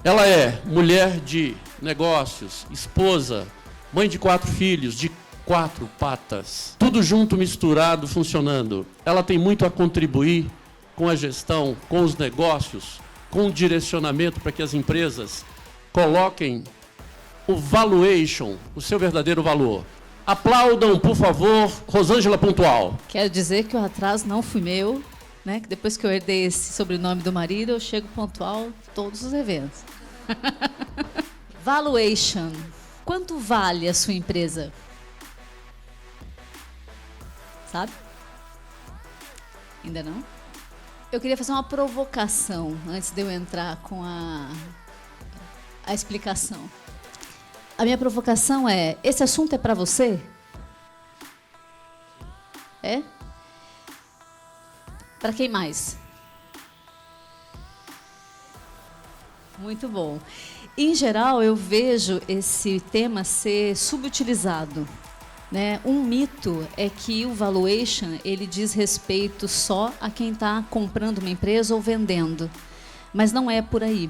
Ela é mulher de negócios, esposa, mãe de 4 filhos, de 4 patas. Tudo junto, misturado, funcionando. Ela tem muito a contribuir com a gestão, com os negócios, com o direcionamento para que as empresas coloquem o valuation, o seu verdadeiro valor. Aplaudam, por favor, Rosângela Pontual. Quero dizer que o atraso não fui meu, né? Que depois que eu herdei esse sobrenome do marido, eu chego pontual em todos os eventos. Valuation. Quanto vale a sua empresa? Sabe? Ainda não? Eu queria fazer uma provocação antes de eu entrar com a explicação. A minha provocação é: esse assunto é para você? É? Para quem mais? Muito bom. Em geral, eu vejo esse tema ser subutilizado, né? Um mito é que o valuation ele diz respeito só a quem está comprando uma empresa ou vendendo, mas não é por aí.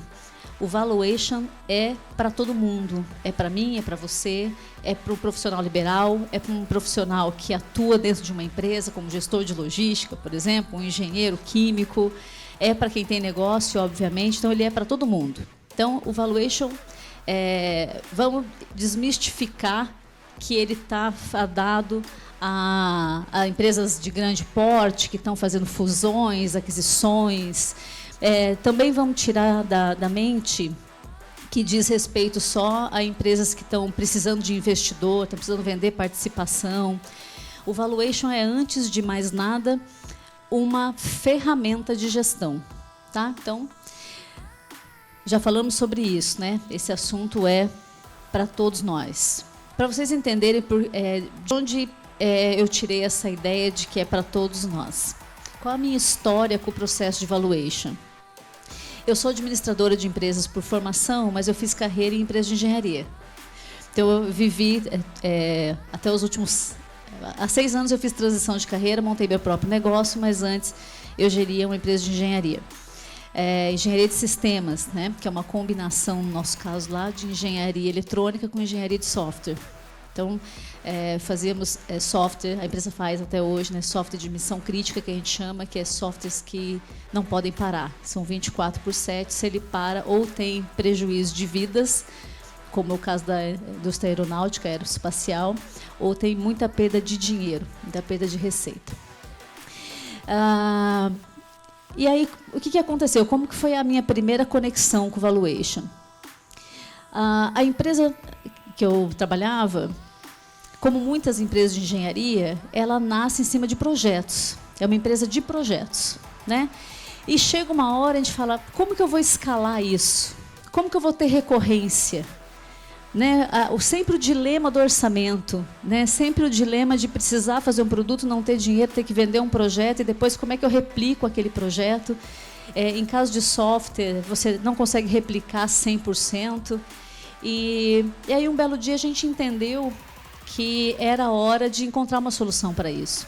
O valuation é para todo mundo, é para mim, é para você, é para o profissional liberal, é para um profissional que atua dentro de uma empresa, como gestor de logística, por exemplo, um engenheiro químico, é para quem tem negócio, obviamente, então ele é para todo mundo. Então, o valuation, vamos desmistificar que ele está fadado a empresas de grande porte, que estão fazendo fusões, aquisições. Também vamos tirar da mente que diz respeito só a empresas que estão precisando de investidor, estão precisando vender participação. O valuation é, antes de mais nada, uma ferramenta de gestão. Tá? Então, já falamos sobre isso, né? Esse assunto é para todos nós. Para vocês entenderem de onde eu tirei essa ideia de que é para todos nós. Qual a minha história com o processo de valuation? Eu sou administradora de empresas por formação, mas eu fiz carreira em empresas de engenharia. Então, eu vivi até os últimos... Há 6 anos eu fiz transição de carreira, montei meu próprio negócio, mas antes eu geria uma empresa de engenharia. Engenharia de sistemas, né, que é uma combinação, no nosso caso lá, de engenharia eletrônica com engenharia de software. Então, fazíamos software, a empresa faz até hoje, né, software de missão crítica, que a gente chama, que é softwares que não podem parar. São 24/7, se ele para ou tem prejuízo de vidas, como é o caso da indústria aeronáutica, aeroespacial, ou tem muita perda de dinheiro, muita perda de receita. E aí, o que aconteceu? Como que foi a minha primeira conexão com o valuation? A empresa que eu trabalhava, como muitas empresas de engenharia, ela nasce em cima de projetos. É uma empresa de projetos, né? E chega uma hora a gente fala, como que eu vou escalar isso? Como que eu vou ter recorrência? Né? Sempre o dilema do orçamento, né? Sempre o dilema de precisar fazer um produto, não ter dinheiro, ter que vender um projeto e depois como é que eu replico aquele projeto. Em caso de software, você não consegue replicar 100%. E aí um belo dia a gente entendeu que era hora de encontrar uma solução para isso.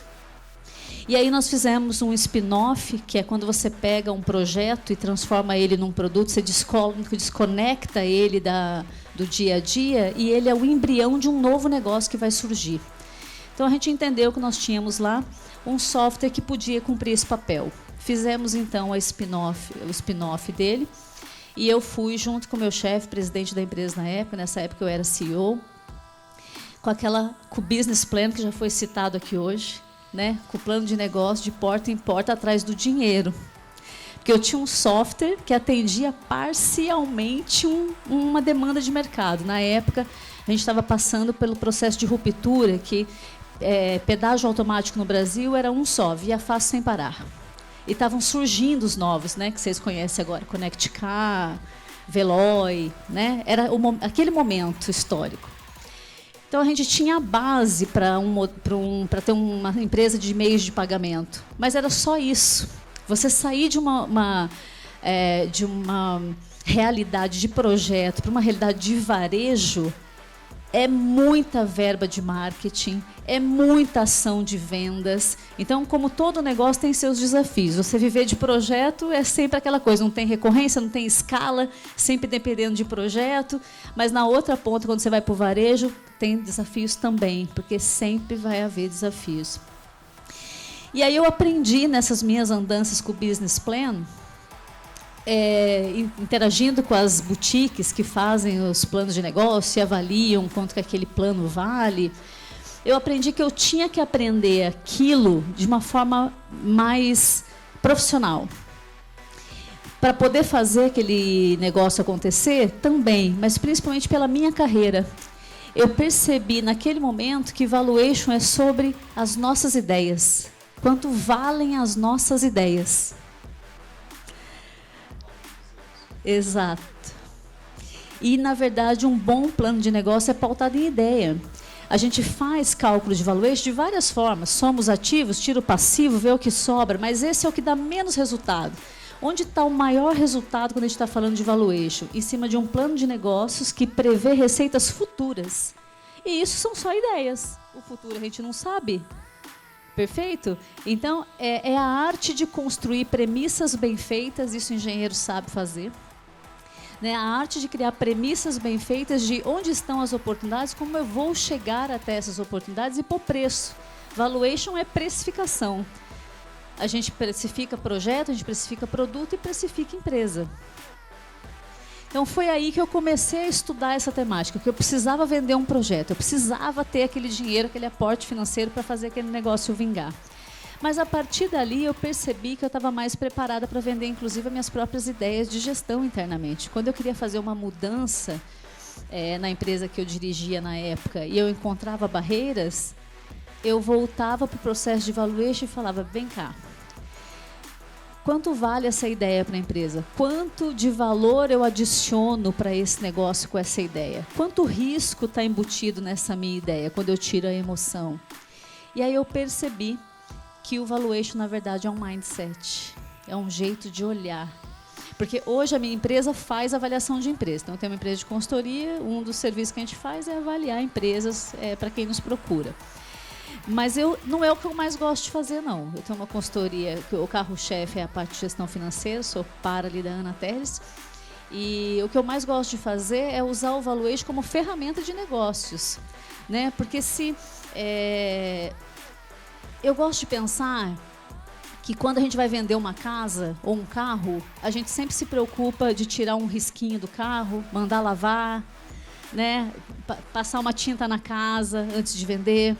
E aí nós fizemos um spin-off, que é quando você pega um projeto e transforma ele num produto, você desconecta ele do dia a dia e ele é o embrião de um novo negócio que vai surgir. Então a gente entendeu que nós tínhamos lá um software que podia cumprir esse papel. Fizemos então o spin-off dele e eu fui junto com o meu chefe, presidente da empresa na época, nessa época eu era CEO, com o business plan que já foi citado aqui hoje, né? Com o plano de negócio de porta em porta atrás do dinheiro. Porque eu tinha um software que atendia parcialmente uma demanda de mercado. Na época, a gente estava passando pelo processo de ruptura, que pedágio automático no Brasil era um só, via fácil sem parar. E estavam surgindo os novos, né, que vocês conhecem agora, Connect Car, Veloy, né? Era aquele momento histórico. Então, a gente tinha a base para ter uma empresa de meios de pagamento. Mas era só isso. Você sair de uma realidade de projeto para uma realidade de varejo É muita verba de marketing, é muita ação de vendas. Então, como todo negócio tem seus desafios. Você viver de projeto é sempre aquela coisa, não tem recorrência, não tem escala, sempre dependendo de projeto. Mas na outra ponta, quando você vai para o varejo, tem desafios também, porque sempre vai haver desafios. E aí eu aprendi nessas minhas andanças com o Business Plan, interagindo com as boutiques que fazem os planos de negócio e avaliam quanto que aquele plano vale, eu aprendi que eu tinha que aprender aquilo de uma forma mais profissional. Para poder fazer aquele negócio acontecer, também, mas principalmente pela minha carreira. Eu percebi naquele momento que valuation é sobre as nossas ideias. Quanto valem as nossas ideias? Exato. E, na verdade, um bom plano de negócio é pautado em ideia. A gente faz cálculo de valuation de várias formas. Somos ativos, tira o passivo, vê o que sobra, mas esse é o que dá menos resultado. Onde está o maior resultado quando a gente está falando de valuation? Em cima de um plano de negócios que prevê receitas futuras. E isso são só ideias. O futuro a gente não sabe. Perfeito? Então, é a arte de construir premissas bem feitas, isso o engenheiro sabe fazer. Né? A arte de criar premissas bem feitas de onde estão as oportunidades, como eu vou chegar até essas oportunidades e por preço. Valuation é precificação. A gente precifica projeto, a gente precifica produto e precifica empresa. Então foi aí que eu comecei a estudar essa temática, que eu precisava vender um projeto, eu precisava ter aquele dinheiro, aquele aporte financeiro para fazer aquele negócio vingar. Mas a partir dali eu percebi que eu estava mais preparada para vender, inclusive, as minhas próprias ideias de gestão internamente. Quando eu queria fazer uma mudança na empresa que eu dirigia na época e eu encontrava barreiras, eu voltava para o processo de valuation e falava, vem cá, quanto vale essa ideia para a empresa? Quanto de valor eu adiciono para esse negócio com essa ideia? Quanto risco está embutido nessa minha ideia, quando eu tiro a emoção? E aí eu percebi que o valuation, na verdade, é um mindset. É um jeito de olhar. Porque hoje a minha empresa faz avaliação de empresa. Então, eu tenho uma empresa de consultoria, um dos serviços que a gente faz é avaliar empresas para quem nos procura. Mas não é o que eu mais gosto de fazer, não. Eu tenho uma consultoria, que o carro-chefe é a parte de gestão financeira, sou para ali da Ana Teles. E o que eu mais gosto de fazer é usar o valuation como ferramenta de negócios. Né? Porque eu gosto de pensar que quando a gente vai vender uma casa ou um carro, a gente sempre se preocupa de tirar um risquinho do carro, mandar lavar, né? Passar uma tinta na casa antes de vender.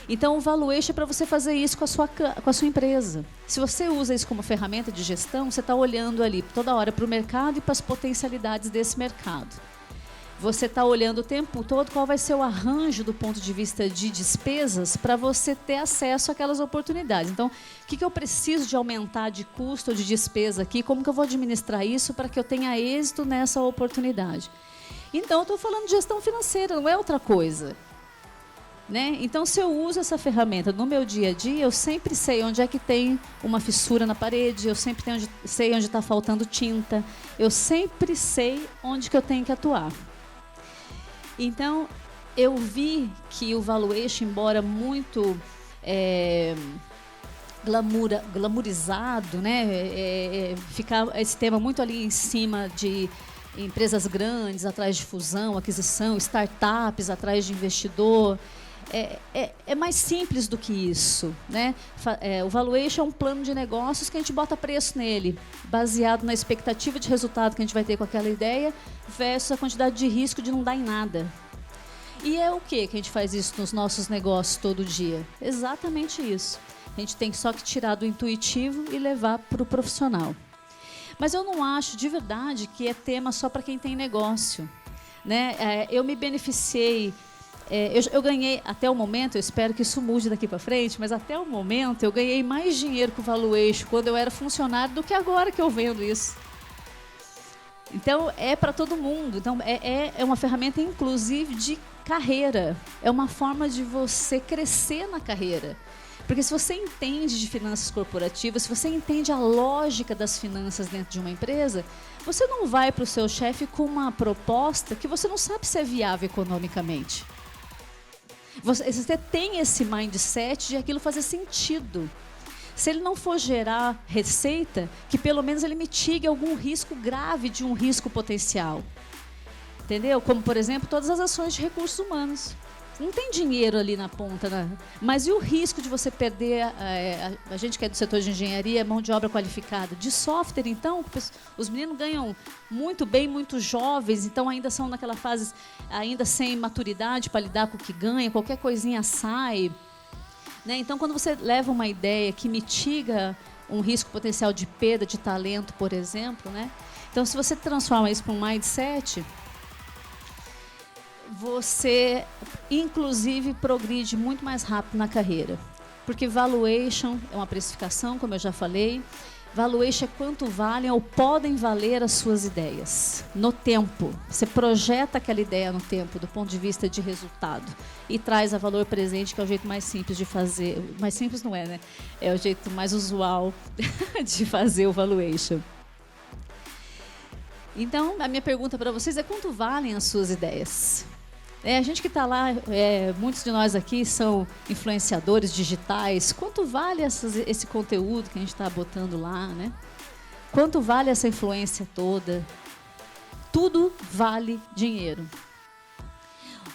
Então, o valuation é para você fazer isso com a sua empresa. Se você usa isso como ferramenta de gestão, você está olhando ali toda hora para o mercado e para as potencialidades desse mercado. Você está olhando o tempo todo qual vai ser o arranjo do ponto de vista de despesas para você ter acesso àquelas oportunidades. Então, o que eu preciso de aumentar de custo ou de despesa aqui? Como que eu vou administrar isso para que eu tenha êxito nessa oportunidade? Então, eu estou falando de gestão financeira, não é outra coisa. Né? Então, se eu uso essa ferramenta no meu dia a dia, eu sempre sei onde é que tem uma fissura na parede, eu sempre sei onde está faltando tinta, eu sempre sei onde que eu tenho que atuar. Então, eu vi que o valuation, embora muito glamourizado, né? Ficar esse tema muito ali em cima de empresas grandes, atrás de fusão, aquisição, startups, atrás de investidor. É mais simples do que isso. Né? O valuation é um plano de negócios que a gente bota preço nele, baseado na expectativa de resultado que a gente vai ter com aquela ideia, versus a quantidade de risco de não dar em nada. E é o que a gente faz isso nos nossos negócios todo dia? Exatamente isso. A gente tem só que tirar do intuitivo e levar para o profissional. Mas eu não acho, de verdade, que é tema só para quem tem negócio. Né? Eu me beneficiei... Eu ganhei, até o momento, eu espero que isso mude daqui para frente, mas até o momento eu ganhei mais dinheiro com o valuation quando eu era funcionário do que agora que eu vendo isso. Então, é para todo mundo. Então, é uma ferramenta, inclusive, de carreira. É uma forma de você crescer na carreira. Porque se você entende de finanças corporativas, se você entende a lógica das finanças dentro de uma empresa, você não vai para o seu chefe com uma proposta que você não sabe se é viável economicamente. Você tem esse mindset de aquilo fazer sentido. Se ele não for gerar receita, que pelo menos ele mitigue algum risco grave de um risco potencial. Entendeu? Como, por exemplo, todas as ações de recursos humanos. Não tem dinheiro ali na ponta, né? Mas e o risco de você perder, a gente que é do setor de engenharia, mão de obra qualificada? De software, então, os meninos ganham muito bem, muito jovens, então ainda são naquela fase, ainda sem maturidade para lidar com o que ganha, qualquer coisinha sai. Né? Então, quando você leva uma ideia que mitiga um risco potencial de perda de talento, por exemplo, né? Então, se você transforma isso para um mindset, você, inclusive, progride muito mais rápido na carreira. Porque valuation é uma precificação, como eu já falei. Valuation é quanto valem ou podem valer as suas ideias no tempo. Você projeta aquela ideia no tempo, do ponto de vista de resultado, e traz a valor presente, que é o jeito mais simples de fazer. Mais simples não é, né? É o jeito mais usual de fazer o valuation. Então, a minha pergunta para vocês é: quanto valem as suas ideias? A gente que está lá, muitos de nós aqui são influenciadores digitais. Quanto vale esse conteúdo que a gente está botando lá, né? Quanto vale essa influência toda? Tudo vale dinheiro.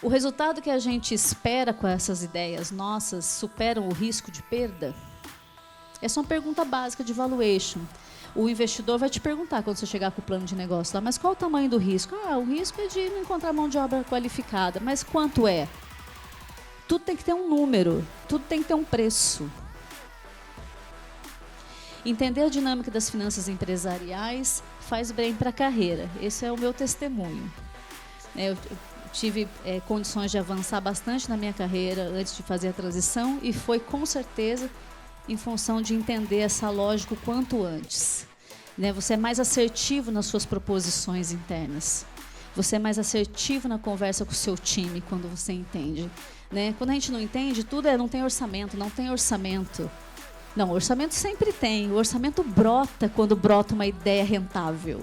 O resultado que a gente espera com essas ideias nossas superam o risco de perda? Essa é uma pergunta básica de valuation. O investidor vai te perguntar quando você chegar com o plano de negócio lá: mas qual o tamanho do risco? O risco é de não encontrar mão de obra qualificada. Mas quanto é? Tudo tem que ter um número, tudo tem que ter um preço. Entender a dinâmica das finanças empresariais faz bem para a carreira. Esse é o meu testemunho. Eu tive condições de avançar bastante na minha carreira antes de fazer a transição, e foi com certeza em função de entender essa lógica o quanto antes. Você é mais assertivo nas suas proposições internas. Você é mais assertivo na conversa com o seu time quando você entende. Quando a gente não entende, tudo não tem orçamento, não tem orçamento. Não, orçamento sempre tem. O orçamento brota quando brota uma ideia rentável.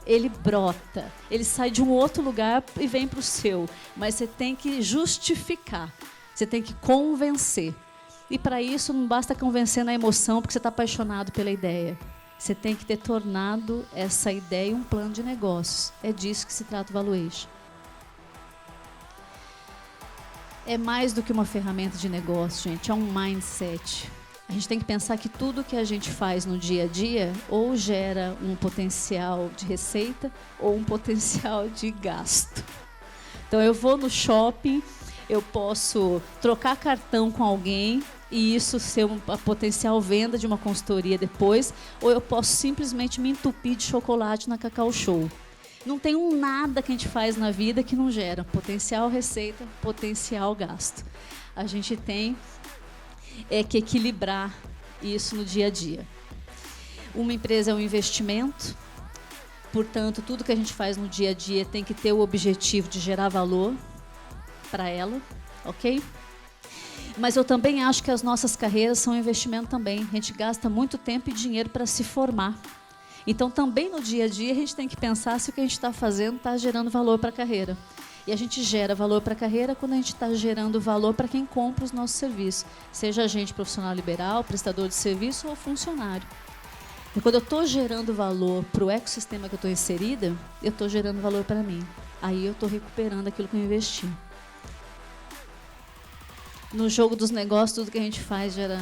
Ele brota, ele sai de um outro lugar e vem para o seu. Mas você tem que justificar, você tem que convencer. E para isso não basta convencer na emoção, porque você está apaixonado pela ideia. Você tem que ter tornado essa ideia um plano de negócios. É disso que se trata o valuation. É mais do que uma ferramenta de negócio, gente. É um mindset. A gente tem que pensar que tudo que a gente faz no dia a dia ou gera um potencial de receita ou um potencial de gasto. Então, eu vou no shopping, eu posso trocar cartão com alguém e isso ser uma potencial venda de uma consultoria depois, ou eu posso simplesmente me entupir de chocolate na Cacau Show. Não tem nada que a gente faz na vida que não gera potencial receita, potencial gasto. A gente tem que equilibrar isso no dia a dia. Uma empresa é um investimento, portanto, tudo que a gente faz no dia a dia tem que ter o objetivo de gerar valor para ela, ok? Mas eu também acho que as nossas carreiras são um investimento também. A gente gasta muito tempo e dinheiro para se formar. Então, também no dia a dia, a gente tem que pensar se o que a gente está fazendo está gerando valor para a carreira. E a gente gera valor para a carreira quando a gente está gerando valor para quem compra os nossos serviços. Seja agente profissional liberal, prestador de serviço ou funcionário. E quando eu estou gerando valor para o ecossistema que eu estou inserida, eu estou gerando valor para mim. Aí eu estou recuperando aquilo que eu investi. No jogo dos negócios, tudo que a gente faz gera...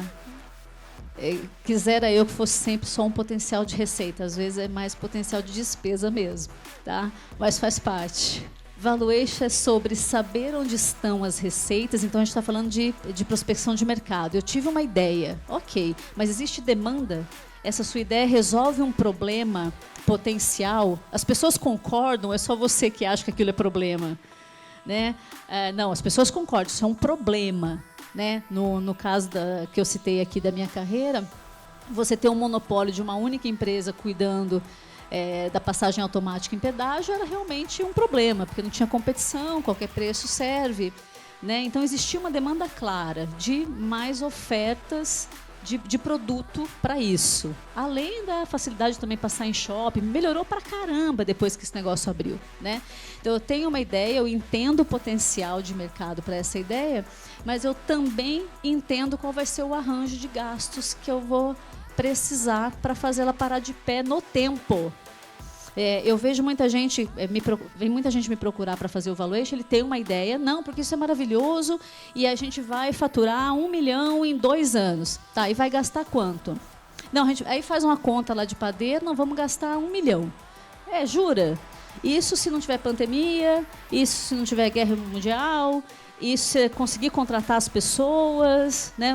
Quisera eu que fosse sempre só um potencial de receita. Às vezes é mais potencial de despesa mesmo, tá? Mas faz parte. Valuation é sobre saber onde estão as receitas. Então, a gente está falando de prospecção de mercado. Eu tive uma ideia, ok, mas existe demanda? Essa sua ideia resolve um problema potencial? As pessoas concordam? É só você que acha que aquilo é problema? Não, as pessoas concordam, isso é um problema. No caso que eu citei aqui da minha carreira, você ter um monopólio de uma única empresa cuidando da passagem automática em pedágio era realmente um problema, porque não tinha competição, qualquer preço serve. né? Então, existia uma demanda clara de mais ofertas de produto para isso. Além da facilidade de também passar em shopping, melhorou pra caramba depois que esse negócio abriu, né? Então, eu tenho uma ideia, eu entendo o potencial de mercado para essa ideia, mas eu também entendo qual vai ser o arranjo de gastos que eu vou precisar para fazê-la parar de pé no tempo. Eu vejo muita gente, vem muita gente me procurar para fazer o valuation, ele tem uma ideia, não, porque isso é maravilhoso e a gente vai faturar 1 milhão em 2 anos. Tá, e vai gastar quanto? Não, aí faz uma conta lá de padeiro, não, vamos gastar 1 milhão. Jura? Isso se não tiver pandemia, isso se não tiver guerra mundial, isso se conseguir contratar as pessoas, né?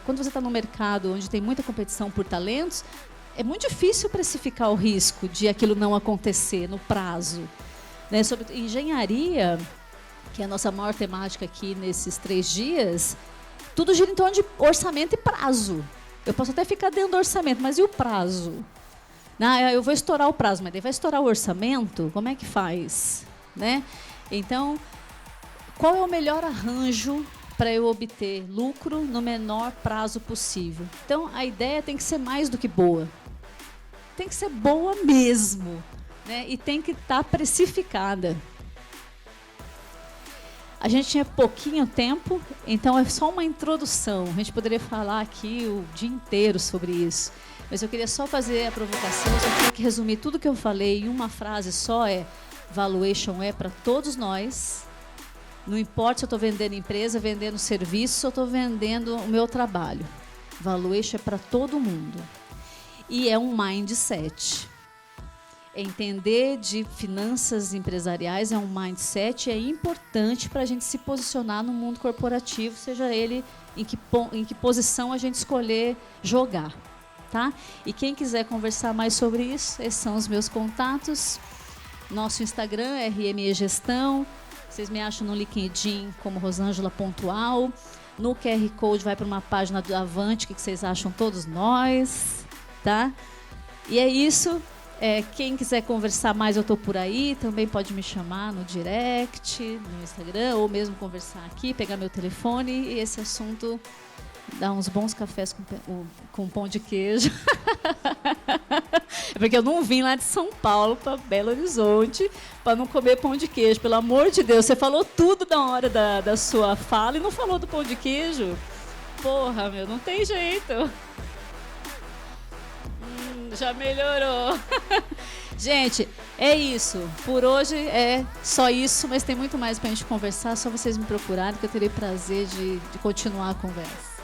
Quando você está no mercado onde tem muita competição por talentos, é muito difícil precificar o risco de aquilo não acontecer no prazo, né? Sobre engenharia, que é a nossa maior temática aqui nesses 3 dias, tudo gira em torno de orçamento e prazo. Eu posso até ficar dentro do orçamento, mas e o prazo? Eu vou estourar o prazo, mas daí vai estourar o orçamento? Como é que faz? Né? Então, qual é o melhor arranjo para eu obter lucro no menor prazo possível? Então, a ideia tem que ser mais do que boa. Tem que ser boa mesmo, né? E tem que estar precificada. A gente tinha pouquinho tempo, então é só uma introdução. A gente poderia falar aqui o dia inteiro sobre isso. Mas eu queria só fazer a provocação, eu só tinha que resumir tudo que eu falei em uma frase só, valuation é para todos nós. Não importa se eu estou vendendo empresa, vendendo serviço, ou estou vendendo o meu trabalho. Valuation é para todo mundo. E é um mindset. Entender de finanças empresariais é um mindset, é importante para a gente se posicionar no mundo corporativo, seja ele em que posição a gente escolher jogar. Tá? E quem quiser conversar mais sobre isso, esses são os meus contatos. Nosso Instagram é RME Gestão. Vocês me acham no LinkedIn como Rosângela Pontual. No QR Code vai para uma página do Avante, que vocês acham todos nós. Tá? E é isso. Quem quiser conversar mais, eu estou por aí. Também pode me chamar no direct, no Instagram, ou mesmo conversar aqui, pegar meu telefone. E esse assunto dá uns bons cafés com pão de queijo. É porque eu não vim lá de São Paulo para Belo Horizonte para não comer pão de queijo. Pelo amor de Deus, você falou tudo na hora da sua fala e não falou do pão de queijo. Porra, meu, não tem jeito. Já melhorou. Gente, é isso. Por hoje é só isso, mas tem muito mais para a gente conversar. Só vocês me procurarem que eu terei prazer de continuar a conversa.